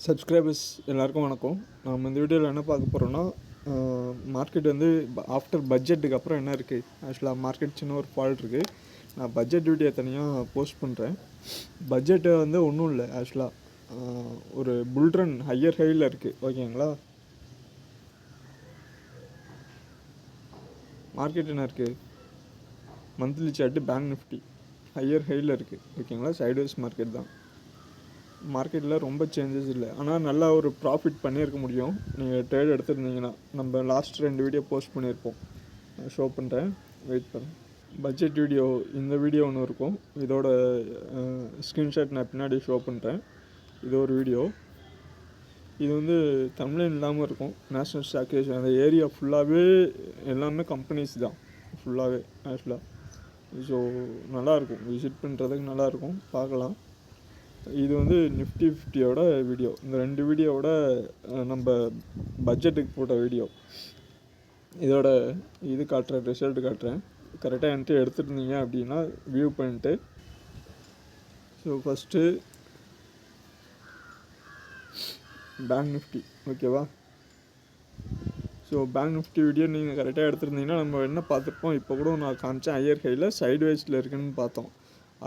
Subscribers எல்லாருக்கும் வணக்கம். நம்ம இந்த வீடியோவில் என்ன பார்க்க போகிறோன்னா, மார்க்கெட் வந்து ஆஃப்டர் பட்ஜெட்டுக்கு அப்புறம் என்ன இருக்குது. ஆக்சுவலாக மார்க்கெட் சின்ன ஒரு ஃபால்ட் இருக்குது. நான் பட்ஜெட் வீடியோ தனியாக போஸ்ட் பண்ணுறேன். பட்ஜெட்டு வந்து ஒன்றும் இல்லை. ஆக்சுவலாக ஒரு புல்ரன் ஹையர் ஹையில் இருக்குது. ஓகேங்களா. மார்க்கெட் என்ன இருக்குது, monthly chart bank Nifty higher ஹையில் இருக்குது. ஓகேங்களா. சைட்வேஸ் மார்க்கெட் தான். மார்க்கெட்டில் ரொம்ப சேஞ்சஸ் இல்லை. ஆனால் நல்லா ஒரு ப்ராஃபிட் பண்ணியிருக்க முடியும் நீங்கள் ட்ரேட் எடுத்துருந்தீங்கன்னா. நம்ம லாஸ்ட் 2 வீடியோ போஸ்ட் பண்ணியிருப்போம். ஷோ பண்ணுறேன், வெயிட் பண்ணுறேன். பட்ஜெட் வீடியோ இந்த வீடியோ ஒன்று இருக்கும். இதோட ஸ்க்ரீன்ஷாட் நான் பின்னாடி ஷோ பண்ணுறேன். இது ஒரு வீடியோ. இது வந்து தமிழ் இல்லாமல் இருக்கும். நேஷ்னல் ஸ்டாக் எக்ஸ்சேஞ்ச் அந்த ஏரியா ஃபுல்லாகவே எல்லாமே கம்பெனிஸ் தான் ஃபுல்லாகவே ஆக்சுவலாக. ஸோ நல்லாயிருக்கும், விசிட் பண்ணுறதுக்கு நல்லாயிருக்கும், பார்க்கலாம். இது வந்து நிஃப்டி 50யோட வீடியோ. இந்த 2 வீடியோவோட நம்ம பட்ஜெட்டுக்கு போட்ட வீடியோ. இதோட இது காட்டுறேன், ரிசல்ட் காட்டுறேன். கரெக்டாக என்ட்ரி எடுத்துருந்தீங்க அப்படின்னா வியூ பண்ணிட்டு. ஸோ ஃபஸ்ட்டு பேங்க் நிஃப்டி, ஓகேவா. ஸோ பேங்க் நிஃப்டி வீடியோ நீங்கள் கரெக்டாக எடுத்துருந்தீங்கன்னா நம்ம என்ன பார்த்துருப்போம். இப்போ கூட நான் காமிச்சேன், ஹையர் ஹையில் சைட்வேஸில் இருக்குதுன்னு பார்த்தோம்.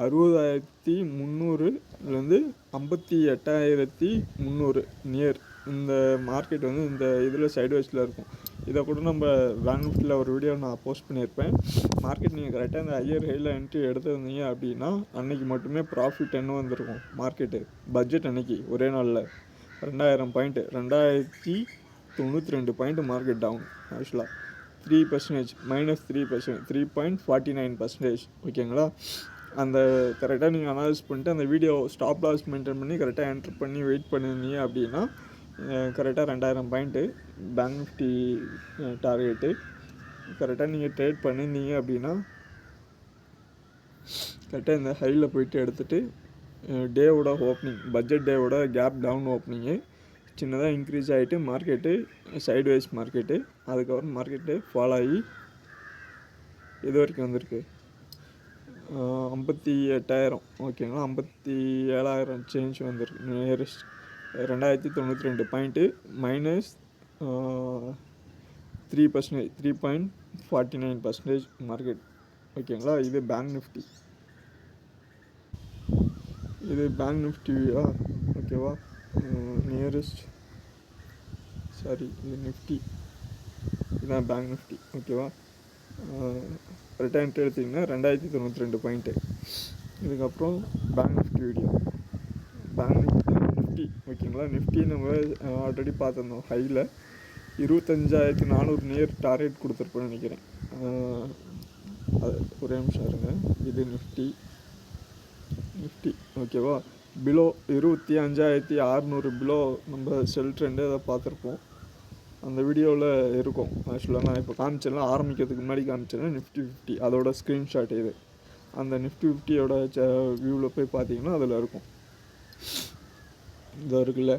60,300லேருந்து 58,300 நியர் இந்த மார்க்கெட் வந்து இந்த இதில் சைட்வேஸில் இருக்கும். இதை கூட நம்ம பேங்க் நிஃப்டியில் ஒரு வீடியோ நான் போஸ்ட் பண்ணியிருப்பேன். மார்க்கெட் நீங்கள் கரெக்டாக இந்த ஹையர் ஹையில் என்ட்ரி எடுத்துருந்தீங்க அப்படின்னா அன்றைக்கி மட்டுமே ப்ராஃபிட் என்ன வந்திருக்கும். மார்க்கெட்டு பட்ஜெட் அன்றைக்கி ஒரே நாளில் 2000 பாயிண்ட்டு, 2092 பாயிண்ட்டு மார்க்கெட் டவுன். ஆக்சுவலாக 3% -3%, 3.49%. ஓகேங்களா. அந்த கரெக்டாக நீங்கள் அனலைஸ் பண்ணிட்டு அந்த வீடியோ ஸ்டாப் லாஸ் மெயின்டைன் பண்ணி கரெக்டாக என்ட்ரு பண்ணி வெயிட் பண்ணிருந்தீங்க அப்படின்னா கரெக்டாக 2000 பாயிண்ட்டு பேங்க் நிஃப்டி டார்கெட்டு கரெக்டாக நீங்கள் ட்ரேட் பண்ணியிருந்தீங்க அப்படின்னா கரெக்டாக இந்த ஹையில் போயிட்டு எடுத்துகிட்டு டேவோட ஓப்பனிங், பட்ஜெட் டேவோட கேப் டவுன் ஓப்பனிங்கு சின்னதாக இன்க்ரீஸ் ஆகிட்டு மார்க்கெட்டு சைட்வேஸ் மார்க்கெட்டு. அதுக்கப்புறம் மார்க்கெட்டு ஃபாலோ ஆகி இது வரைக்கும் வந்திருக்கு 58,000. ஓகேங்களா. 57,000 சேஞ்ச் வந்திருக்கு. Nearest 2092 point -3%, 3.49% market. ஓகேங்களா. இது பேங்க் நிஃப்டி. இது பேங்க் நிஃப்டியா, ஓகேவா. நியரஸ்ட் இது நிஃப்டி, இதுதான் பேங்க் நிஃப்டி. ஓகேவா. கரெக்டாக என்ட்ரி எடுத்திங்கன்னா 2092 பாயிண்ட்டு. இதுக்கப்புறம் bank Nifty video. Bank Nifty, ஓகேங்களா. நிஃப்டி நம்ம ஆல்ரெடி பார்த்துருந்தோம். ஹையில் 25,400 நியர் டார்கெட் கொடுத்துருப்போன்னு நினைக்கிறேன். அது ஒரே நிமிஷம் இருங்க. இது நிஃப்டி, ஓகேவா. பிலோ 25,600 பிலோ நம்ம செல் ட்ரெண்டு அதை பார்த்துருப்போம். அந்த வீடியோவில் இருக்கும். ஆக்சுவலாக நான் இப்போ காமிச்சேன்ல, ஆரம்பிக்கிறதுக்கு முன்னாடி காமிச்சேன்னா நிஃப்டி 50 அதோட ஸ்க்ரீன்ஷாட் இது. அந்த நிஃப்டி 50யோட வியூவில் போய் பார்த்தீங்கன்னா அதில் இருக்கும். இதாக இருக்குல்ல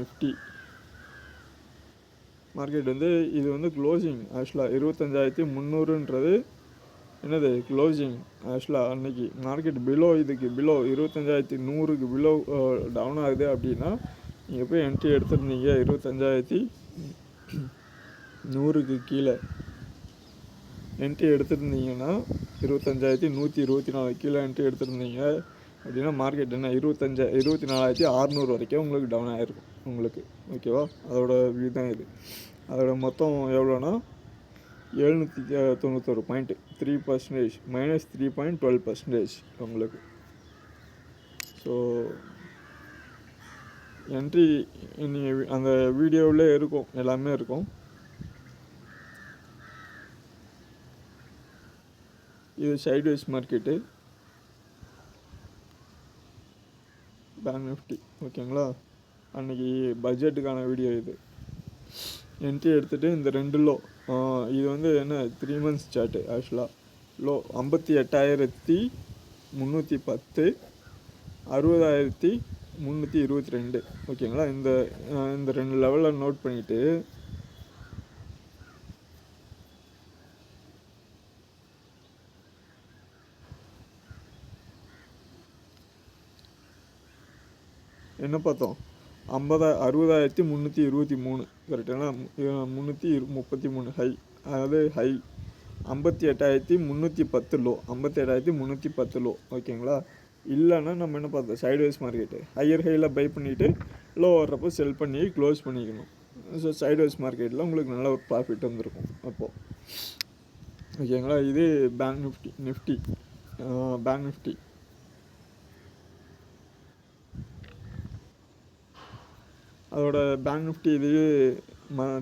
நிஃப்டி மார்க்கெட் வந்து இது வந்து க்ளோசிங். ஆக்சுவலாக 25,300ன்றது என்னது க்ளோசிங். ஆக்சுவலாக அன்றைக்கி மார்க்கெட் பிலோ, இதுக்கு பிலோ 25,100க்கு பிலோ டவுன் ஆகுது அப்படின்னா நீங்கள் போய் என்ட்ரி எடுத்துருந்தீங்க. 25,100க்கு கீழே என்ட்ரி எடுத்துருந்தீங்கன்னா 25,124 கீழே என்ட்ரி எடுத்துருந்தீங்க அப்படின்னா மார்க்கெட் என்ன 24,600 வரைக்கும் உங்களுக்கு டவுன் ஆகிருக்கும் உங்களுக்கு. ஓகேவா. அதோட வியூ தான் இது. அதோட மொத்தம் எவ்வளோனா 791 பாயிண்ட்டு, 3% -3.12% உங்களுக்கு. ஸோ என்ட்ரி நீங்கள் அந்த வீடியோவிலே இருக்கும், எல்லாமே இருக்கும். இது சைட்வேஸ் மார்க்கெட்டு பேங்க் நிஃப்டி. ஓகேங்களா. அன்றைக்கி பட்ஜெட்டுக்கான வீடியோ இது. என்ட்ரி எடுத்துகிட்டு இந்த 2 லோ, இது வந்து என்ன 3 months சார்ட்டு. ஆக்சுவலாக லோ 58,310, 60,322. ஓகேங்களா. இந்த 2 லெவலில் நோட் பண்ணிவிட்டு என்ன பார்த்தோம், 60,323 கரெக்டுங்களா? 333 ஹை, அதாவது ஹை. 58,310 low, 58,310 low. ஓகேங்களா? இல்லைன்னா நம்ம என்ன பார்த்தோம், சைட்வேஸ் மார்க்கெட்டு ஹையர் ஹையில் பை பண்ணிவிட்டு லோ வர்றப்போ செல் பண்ணி க்ளோஸ் பண்ணிக்கணும். ஸோ சைட்வேஸ் மார்க்கெட்டில் உங்களுக்கு நல்ல ஒரு ப்ராஃபிட் வந்துருக்கும் அப்போது. ஓகேங்களா? இது பேங்க் நிஃப்டி பேங்க் நிஃப்டி. அதோட பேங்க் நிஃப்டி இதுவே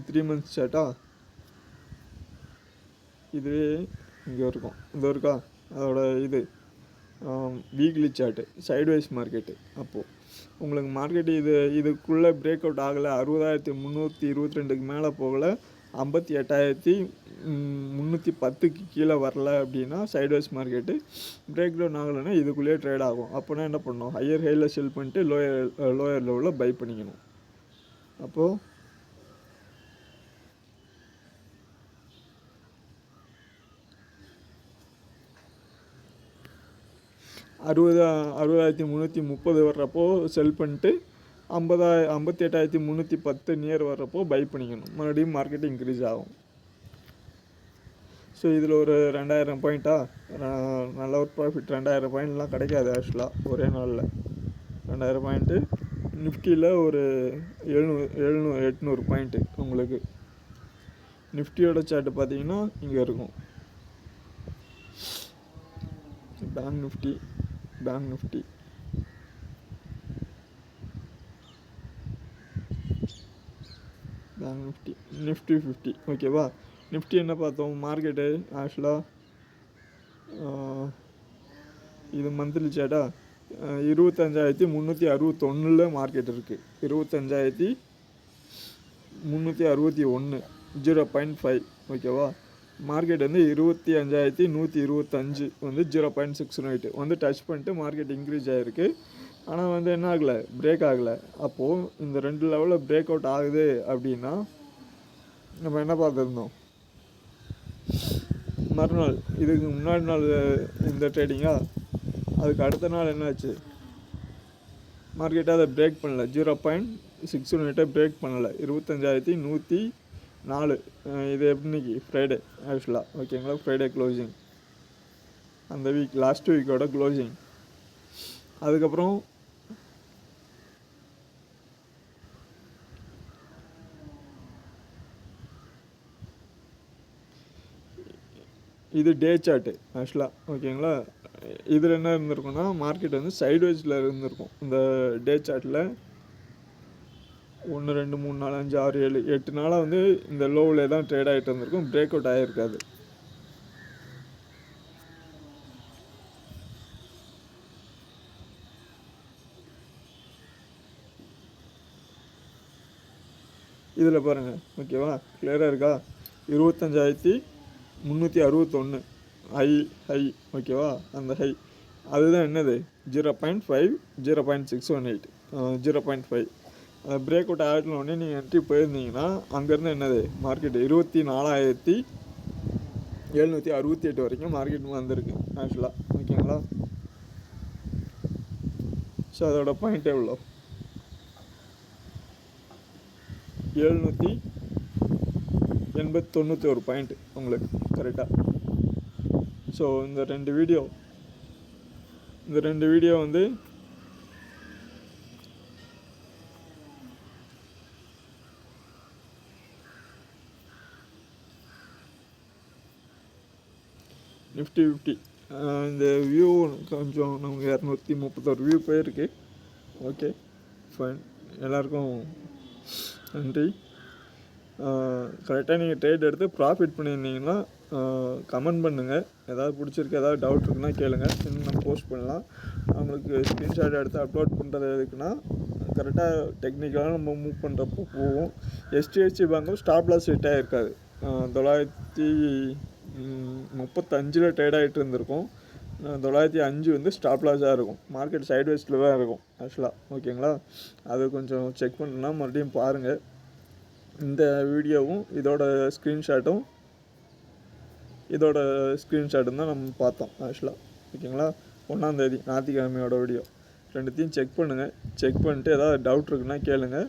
3 மந்த்ஸ் சார்ட்டா, இதுவே இங்கே இருக்கும், இந்த இருக்கா அதோட இது வீக்லி சார்ட்டு, சைட்வைஸ் மார்க்கெட்டு. அப்போது உங்களுக்கு மார்க்கெட்டு இதுக்குள்ளே பிரேக் அவுட் ஆகலை, 60,322க்கு மேலே போகலை, 58,310க்கு கீழே வரல அப்படின்னா சைட்வைஸ் மார்க்கெட்டு. பிரேக் டவுன் ஆகலைன்னா இதுக்குள்ளேயே ட்ரேட் ஆகும். அப்போனா என்ன பண்ணணும், ஹையர் ஹையில் செல் பண்ணிட்டு லோயர் லெவலில் பை பண்ணிக்கணும். அப்போது 60,330 வர்றப்போ செல் பண்ணிட்டு 58,310 நியர் வர்றப்போ பை பண்ணிக்கணும். மறுபடியும் மார்க்கெட் இன்க்ரீஸ் ஆகும். ஸோ இதில் ஒரு 2,000 பாயிண்ட்டா, நல்ல ஒரு ப்ராஃபிட். 2,000 பாயிண்ட்லாம் கிடைக்காது ஆக்சுவலாக ஒரே நாளில். 2,000 பாயிண்ட்டு நிஃப்டியில் ஒரு 800 பாயிண்ட்டு உங்களுக்கு. நிஃப்டியோட சார்ட்டு பார்த்தீங்கன்னா இங்கே இருக்கும். Bank Nifty Nifty 50. ஓகேவா? நிஃப்டி என்ன பார்த்தோம், மார்க்கெட்டு ஆக்சுவலாக இது மந்த்லி சார்ட்டா, 25,361 மார்க்கெட் இருக்குது. 25,361 0.5. ஓகேவா? மார்க்கெட் வந்து 25,125 வந்து 0.68 வந்து டச் பண்ணிட்டு மார்க்கெட் இன்க்ரீஸ் ஆகிருக்கு. ஆனால் வந்து என்ன ஆகலை, பிரேக் ஆகலை. அப்போது இந்த 2 லெவலில் பிரேக் அவுட் ஆகுது அப்படின்னா நம்ம என்ன பார்த்துருந்தோம், மறுநாள் இதுக்கு முன்னாடி நாள் இந்த ட்ரேடிங்கா, அதுக்கு அடுத்த நாள் என்னாச்சு, மார்க்கெட்டை அதை பிரேக் பண்ணலை, 0.618 பிரேக் பண்ணலை, 25,104. இது எப்படின்னைக்கு ஃப்ரைடே ஆக்சுவலாக. ஓகேங்களா? ஃப்ரைடே க்ளோசிங், அந்த வீக் லாஸ்ட் வீக்கோட க்ளோசிங். அதுக்கப்புறம் இது டே சார்ட்டு ஆக்சுவலாக. ஓகேங்களா? இதில் என்ன இருந்திருக்குன்னா, மார்க்கெட் வந்து சைட்வேஸில் இருந்திருக்கும். இந்த டே சார்ட்டில் 1 2 3 4 5 6 7 8 நாளாக வந்து இந்த லோவில் தான் ட்ரேட் ஆகிட்டு இருந்திருக்கும். பிரேக் அவுட் ஆகிருக்காது. இதில் பாருங்கள். ஓகேவா? கிளியராக இருக்கா? 25,361 ஹை. ஓகேவா? அந்த ஹை அதுதான் என்னது, 0.5 0.618 0.5. பிரேக் அவுட் ஆகிட்டோடனே நீங்கள் என்ட்ரி போயிருந்தீங்கன்னா அங்கேருந்து என்னது, மார்க்கெட் 24,768 வரைக்கும் மார்க்கெட் வந்திருக்கு ஆக்சுவலாக. ஓகேங்களா? ஸோ அதோட பாயிண்ட் எவ்வளோ, 791 பாயிண்ட் உங்களுக்கு கரெக்டாக. ஸோ இந்த ரெண்டு வீடியோ வந்து நிஃப்டி 50 இந்த வியூ கொஞ்சம் நமக்கு 231 வியூ போயிருக்கு. ஓகே ஃபைன், எல்லாருக்கும் நன்றி. கரெக்டாக நீங்கள் ட்ரேட் எடுத்து ப்ராஃபிட் பண்ணியிருந்தீங்கன்னா கமெண்ட் பண்ணுங்கள். ஏதாவது பிடிச்சிருக்கு, ஏதாவது டவுட் இருக்குன்னா கேளுங்க, இன்னும் நம்ம போஸ்ட் பண்ணலாம். நம்மளுக்கு ஸ்க்ரீன்ஷாட் எடுத்து அப்லோட் பண்ணுறது எதுக்குன்னா, கரெக்டாக டெக்னிக்கலாக நம்ம மூவ் பண்ணுறப்போ போகும். HDFC பேங்க்கும் ஸ்டாப் லாஸ் ஹிட் ஆகிருக்காது. 935 ட்ரேட் ஆகிட்டு இருந்திருக்கும். 905 வந்து ஸ்டாப் லாஸாக இருக்கும். மார்க்கெட் சைட்வேஸில் தான் இருக்கும் ஆக்சுவலாக. ஓகேங்களா? அது கொஞ்சம் செக் பண்ணணுன்னா மறுபடியும் பாருங்கள். இந்த வீடியோவும் இதோட ஸ்க்ரீன்ஷாட்டும் தான் நம்ம பார்த்தோம் ஆக்சுவலாக. ஓகேங்களா? 1ஆம் தேதி ஞாயிற்றுக்கிழமையோட வீடியோ. ரெண்டுத்தையும் செக் பண்ணுங்கள். செக் பண்ணிட்டு ஏதாவது டவுட் இருக்குன்னா கேளுங்க.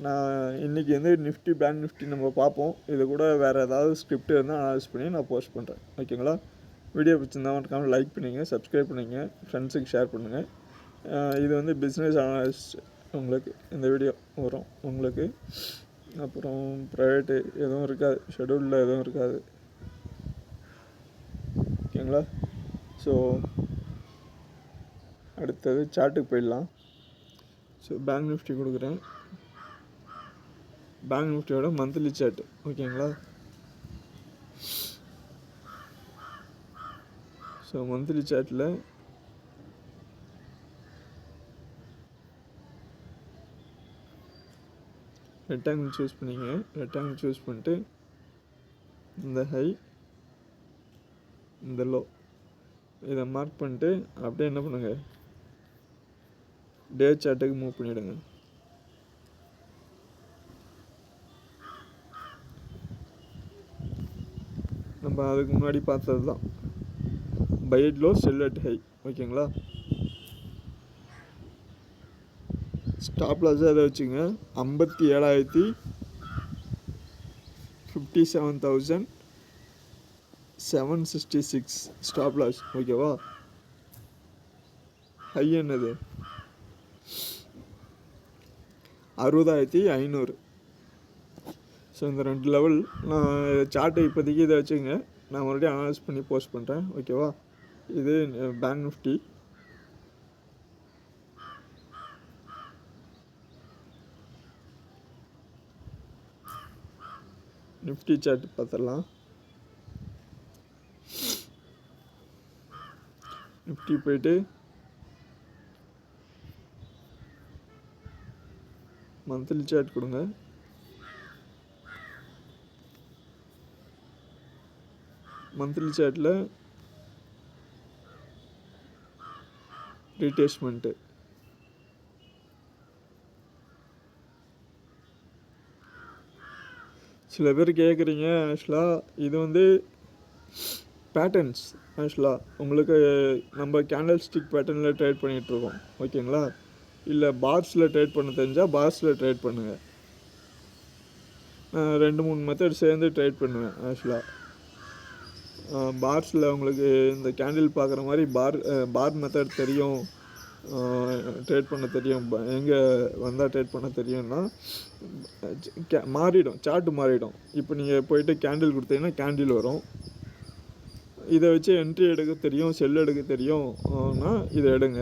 நான் இன்றைக்கி வந்து நிஃப்டி பேங்க் நிஃப்டி நம்ம பார்ப்போம். இது கூட வேறு ஏதாவது ஸ்கிரிப்ட் இருந்தால் அனலைஸ் பண்ணி நான் போஸ்ட் பண்ணுறேன். ஓகேங்களா? வீடியோ பிடிச்சிருந்தா மறக்காமல் லைக் பண்ணிங்க, சப்ஸ்கிரைப் பண்ணிங்க, ஃப்ரெண்ட்ஸுக்கு ஷேர் பண்ணுங்கள். இது வந்து பிஸ்னஸ் அனலிஸ்ட் உங்களுக்கு இந்த வீடியோ வரும் உங்களுக்கு. அப்புறம் ப்ரைவேட்டு எதுவும் இருக்காது, ஷெடியூலில் எதுவும் இருக்காது. ஓகேங்களா? ஸோ அடுத்தது சார்ட்டுக்கு போயிடலாம். ஸோ பேங்க் நிஃப்டி கொடுக்குறேன். பேங்க் நிஃப்டியோட மந்த்லி சார்ட்டு. ஓகேங்களா? ஸோ மந்த்லி சார்ட்டில் ரெக்டாங்கிள் சூஸ் பண்ணிங்க. ரெக்டாங்கிள் சூஸ் பண்ணிட்டு இந்த ஹை இந்த லோ இதை மார்க் பண்ணிட்டு அப்படியே என்ன பண்ணுங்கள், டே சார்ட்டுக்கு மூவ் பண்ணிவிடுங்க. நம்ம அதுக்கு முன்னாடி பார்த்தது தான் by at low sell at high. ஓகேங்களா? ஸ்டாப் லாஸ் அதை வச்சுங்க 57,57,766 ஸ்டாப் லாஸ். ஓகேவா? ஹை என்னது 60,500. ஸோ இந்த 2 லெவல் நான் சார்ட்டை இப்போதைக்கு இதை வச்சுங்க. நான் மறுபடியும் அனலைஸ் பண்ணி போஸ்ட் பண்ணுறேன். ஓகேவா? இது பேங்க் நிஃப்டி. நிஃப்டி சார்ட் பார்த்துடலாம். நிஃப்டி போயிட்டு மந்த்லி சார்ட் கொடுங்க. மந்த்லி சார்ட்டில் ரீட்ரேஸ்மெண்ட்டு சில பேர் கேட்குறீங்க. ஆக்சுவலாக இது வந்து பேட்டர்ன்ஸ். ஆக்சுவலாக உங்களுக்கு நம்ம கேண்டில் ஸ்டிக் பேட்டர்னில் ட்ரேட் பண்ணிகிட்ருக்கோம். ஓகேங்களா? இல்லை பார்ஸில் ட்ரேட் பண்ண தெரிஞ்சால் பார்ஸில் ட்ரேட் பண்ணுங்கள். நான் 2-3 மெத்தட் சேர்ந்து ட்ரேட் பண்ணுவேன். ஆக்சுவலாக பார்ஸில் உங்களுக்கு இந்த கேண்டில் பார்க்குற மாதிரி பார் மெத்தட் தெரியும், ட்ரேட் பண்ண தெரியும், எங்கே வந்தால் ட்ரேட் பண்ண தெரியும்னா மாறிடும், சார்ட்டு மாறிடும். இப்போ நீங்கள் போயிட்டு கேண்டில் கொடுத்தீங்கன்னா கேண்டில் வரும். இதை வச்சு என்ட்ரி எடுக்க தெரியும், செல் எடுக்க தெரியும்னா இதை எடுங்க.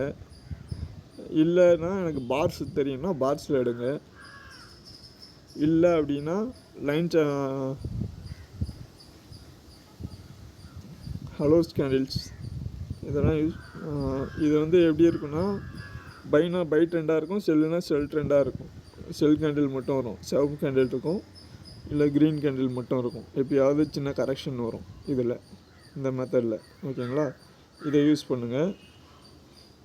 இல்லைன்னா எனக்கு பார்ஸ் தெரியும்னா பார்ஸில் எடுங்க. இல்லை அப்படின்னா லைன் ஹலோஸ் கேண்டில்ஸ் இதெல்லாம் இது வந்து எப்படி இருக்குன்னா பைனா பை ட்ரெண்டாக இருக்கும், செல்லுனா செல் ட்ரெண்டாக இருக்கும். செல் கேண்டில் மட்டும் வரும், சிவப்பு கேண்டில் இருக்கும், இல்லை க்ரீன் கேண்டில் மட்டும் இருக்கும். எப்பயாவது சின்ன கரெக்ஷன் வரும் இதில், இந்த மெத்தடில். ஓகேங்களா? இதை யூஸ் பண்ணுங்கள்.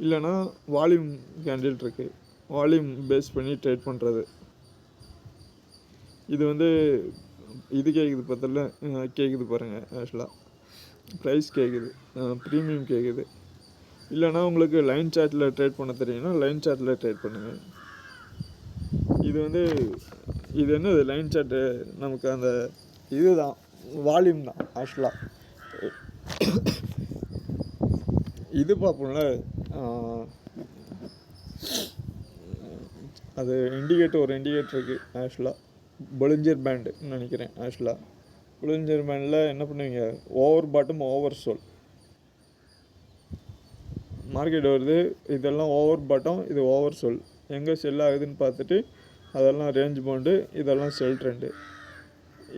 இல்லைனா வால்யூம் கேண்டில் இருக்குது, வால்யூம் பேஸ் பண்ணி ட்ரேட் பண்ணுறது. இது வந்து இது கேட்குது பார்த்தல, கேட்குது பாருங்கள். ஆக்சுவலாக ப்ரைஸ் கேட்குது, ப்ரீமியம் கேட்குது. இல்லைனா உங்களுக்கு லைன் சார்ட்டில் ட்ரேட் பண்ண தெரியும்னா லைன் சார்ட்டில் ட்ரேட் பண்ணுங்கள். இது வந்து இது என்னது லைன் சார்ட்டு, நமக்கு அந்த இதுதான் வால்யூம் தான். ஆக்சுவலாக இது பார்ப்போம்ல, அது ஒரு இண்டிகேட்டர் இருக்குது. ஆக்சுவலாக பொலிஞ்சர் பேண்டுன்னு நினைக்கிறேன். ஆக்சுவலாக பொலிஞ்சர் பேண்டில் என்ன பண்ணுவீங்க, over bottom oversold market வருது, இதெல்லாம் ஓவர் பாட்டம், இது ஓவர் சோல், எங்கே செல் ஆகுதுன்னு பார்த்துட்டு அதெல்லாம் ரேஞ்ச் பவுண்டு, இதெல்லாம் செல் ட்ரெண்டு.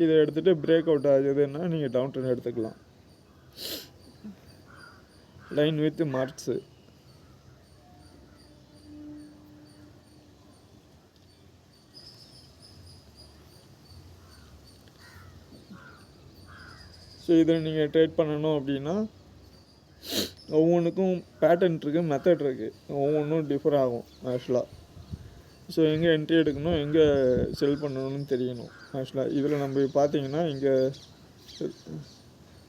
இதை எடுத்துகிட்டு பிரேக் அவுட் ஆகுதுன்னா நீங்கள் டவுன் ட்ரெண்ட் எடுத்துக்கலாம். Line with marks. ஸோ இதில் நீங்கள் ட்ரேட் பண்ணணும் அப்படின்னா ஒவ்வொன்றுக்கும் பேட்டர்ன் இருக்குது, மெத்தட் இருக்குது, ஒவ்வொன்றும் டிஃபர் ஆகும். ஆக்சுவலாக ஸோ எங்கே என்ட்ரி எடுக்கணும், எங்கே செல் பண்ணணும்னு தெரியணும். ஆக்சுவலாக இதில் நம்ம பார்த்தீங்கன்னா இங்கே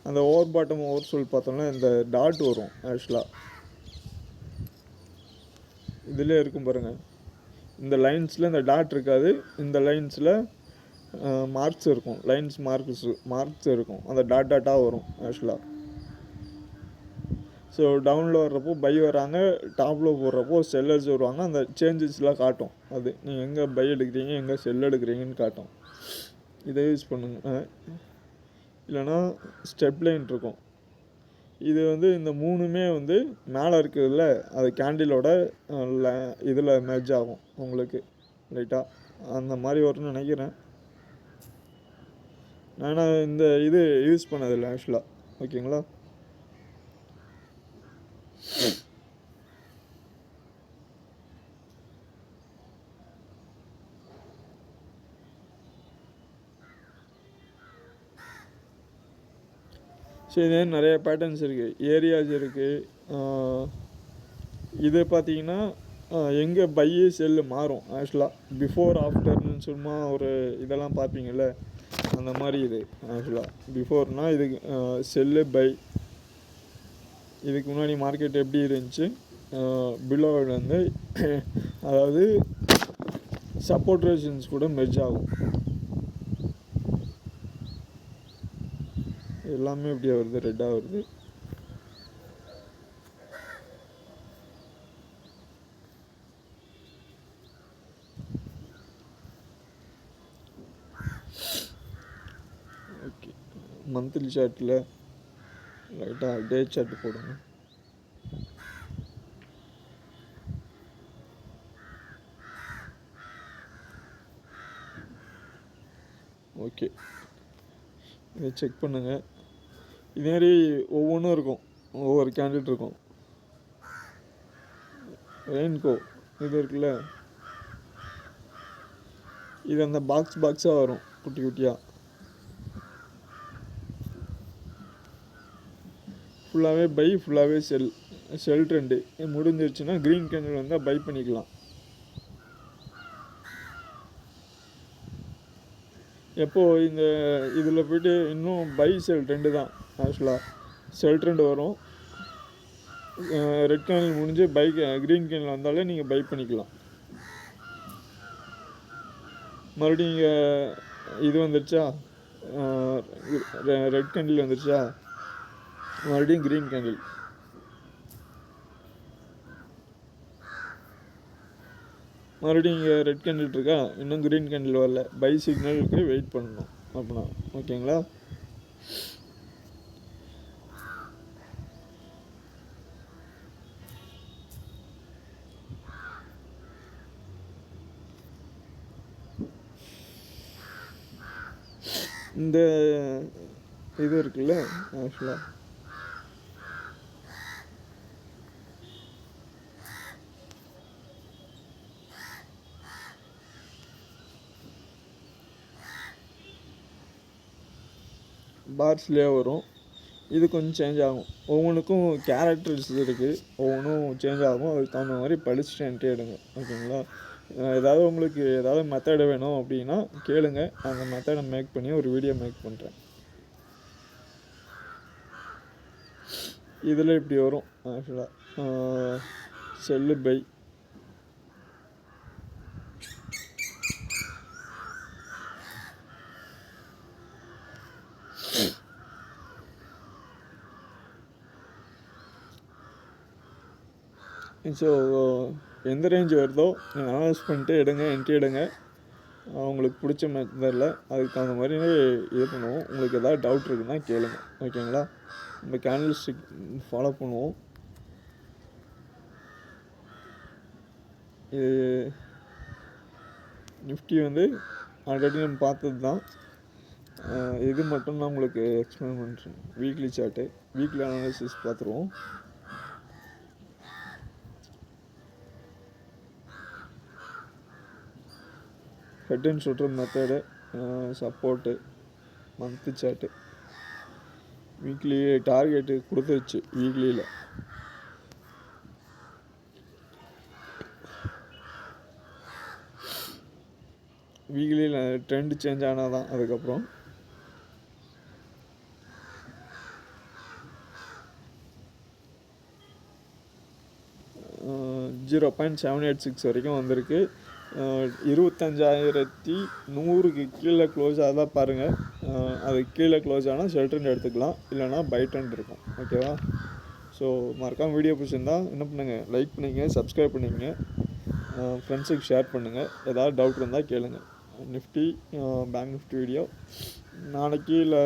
அந்த ஓவர் பாட்டம் ஓவர் சோல் பார்த்தோம்னா இந்த டாட் வரும். ஆக்சுவலாக இதில் இருக்கும் பாருங்கள், இந்த லைன்ஸில் இந்த டாட் இருக்காது, இந்த லைன்ஸில் மார்க்ஸ் இருக்கும், மார்க்ஸ் இருக்கும், அந்த டாட்டாக வரும் ஆக்சுவலாக. ஸோ டவுனில் வர்றப்போ பை வராங்க, டாப்பில் போடுறப்போ செல்லர்ஸ் வருவாங்க, அந்த சேஞ்சஸ்லாம் காட்டும். அது நீங்கள் எங்கே பை எடுக்கிறீங்க எங்கே செல் எடுக்கிறீங்கன்னு காட்டும். இதை யூஸ் பண்ணுங்க. இல்லைனா ஸ்டெப் லைன் இருக்கும். இது இந்த மூணுமே மேலே இருக்கிறதுல அது கேண்டிலோட இதில் மெர்ஜ் ஆகும் உங்களுக்கு லைட்டாக. அந்த மாதிரி வரும்னு நினைக்கிறேன். நான் இந்த இது யூஸ் பண்ணதில்லை ஆக்சுவலாக. ஓகேங்களா? சரி, இதே நிறைய பேட்டர்ன்ஸ் இருக்குது, ஏரியாஸ் இருக்குது. இது பார்த்தீங்கன்னா எங்கே பையு செல்லு மாறும் ஆக்சுவலாக. பிஃபோர் ஆஃப்டர்னு சும்மா ஒரு இதெல்லாம் பார்ப்பீங்கள்ல, அந்த மாதிரி இது ஆக்சுவலாக. பிஃபோர்னால் இதுக்கு செல்லு பை, இதுக்கு முன்னாடி மார்க்கெட் எப்படி இருந்துச்சு, பிலோவில் அதாவது சப்போர்ட் ரெசிஸ்டன்ஸ் கூட மெர்ஜ் ஆகும். எல்லாமே இப்படியே வருது, ரெட்டாக வருது. ஓகே, மந்த்லி சார்ட்டில் லைட்டாக டே சார்ட் போடுங்க. ஓகே, இதை செக் பண்ணுங்கள். இதேமாரி ஒவ்வொன்றும் இருக்கும், ஒவ்வொரு கேண்டில் இருக்கும். ரெயின்கோ இது இருக்குல்ல, இது அந்த பாக்ஸாக வரும் குட்டி குட்டியாக. ஃபுல்லாகவே பை, ஃபுல்லாகவே செல் ட்ரெண்டு முடிஞ்சிருச்சுன்னா க்ரீன் கேண்டில் வந்தால் பை பண்ணிக்கலாம். எப்போது இந்த இதில் போய்ட்டு இன்னும் பை செல் ட்ரெண்டு தான் ஆக்சுவலாக. செல் ட்ரெண்டு வரும், ரெட் கேண்டில் முடிஞ்சு க்ரீன் கேண்டில் வந்தாலே நீங்கள் பை பண்ணிக்கலாம். மறுபடியும் இங்கே இது வந்துடுச்சா, ரெட் கேண்டில் வந்துடுச்சா, மறுபடியும் க்ரீன் கேண்டில். மறுபடியும் இங்கே ரெட் கேண்டில் இருக்கா, இன்னும் க்ரீன் கேண்டில் வரல, பை சிக்னலுக்கு வெயிட் பண்ணணும் அப்படின்னா. ஓகேங்களா? இந்த இது இருக்குல்ல ஆக்சுவலாக, பார்ஸ்லேயே வரும். இது கொஞ்சம் சேஞ்ச் ஆகும், ஒவ்வொன்றுக்கும் கேரக்டர்ஸ் இருக்குது, ஒவ்வொன்றும் சேஞ்ச் ஆகும். அதுக்கு தகுந்த மாதிரி படிச்சுட்டு என்கிட்ட எடுங்க. ஓகேங்களா? ஏதாவது உங்களுக்கு ஏதாவது மெத்தடு வேணும் அப்படின்னா கேளுங்க, அந்த மெத்தடை மேக் பண்ணி ஒரு வீடியோ மேக் பண்ணுறேன். இதில் இப்படி வரும் ஆக்சுவலாக, செல்லு பை, ஸோ எந்த ரேஞ்ச் வருதோ நீங்கள் அனலைஸ் பண்ணிட்டு என்கிட்ட எடுங்க. உங்களுக்கு பிடிச்ச மெத்தடில் அதுக்கு தகுந்த மாதிரி இது பண்ணுவோம். உங்களுக்கு எதாவது டவுட் இருக்குன்னா கேளுங்க. ஓகேங்களா? நம்ம கேண்டில் ஸ்டிக் ஃபாலோ பண்ணுவோம். இது நிஃப்டி ஆல்ரெடி நம்ம பார்த்தது தான், இது மட்டும் நான் உங்களுக்கு எக்ஸ்பிளைன் பண்ணுறேன். வீக்லி சார்ட்டு, வீக்லி அனாலிசிஸ் பார்த்துருவோம். Head and shoulder method, support, monthly chart, weekly target கொடுத்துருச்சு. வீக்லியில் ட்ரெண்ட் சேஞ்ச் ஆனால் தான் அதுக்கப்புறம் 0.786 வரைக்கும் வந்திருக்கு. 25,100க்கு கீழே க்ளோஸ் ஆகுதா பாருங்கள். அதுக்கு கீழே க்ளோஸ் ஆனால் செல் ட்ரெண்ட் எடுத்துக்கலாம், இல்லைனா பை ட்ரெண்ட் இருக்கும். ஓகேவா? ஸோ மறக்காமல் வீடியோ பிடிச்சிருந்தா என்ன பண்ணுங்கள், லைக் பண்ணிங்க, சப்ஸ்கிரைப் பண்ணிங்க, ஃப்ரெண்ட்ஸுக்கு ஷேர் பண்ணுங்கள். ஏதாவது டவுட் இருந்தால் கேளுங்கள். நிஃப்டி பேங்க் நிஃப்டி வீடியோ நாளைக்கு இல்லை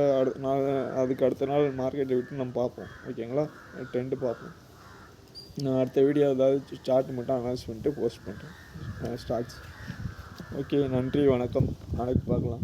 அதுக்கு அடுத்த நாள் மார்க்கெட்டை விட்டு நம்ம பார்ப்போம். ஓகேங்களா? ட்ரெண்டு பார்ப்போம். நான் அடுத்த வீடியோ ஏதாவது சார்ட் மட்டும் அனௌன்ஸ் பண்ணிட்டு போஸ்ட் பண்ணுறேன் ஸ்டார்ட்ஸ். ஓகே, நன்றி, வணக்கம். நாளைக்கு பார்க்கலாம்.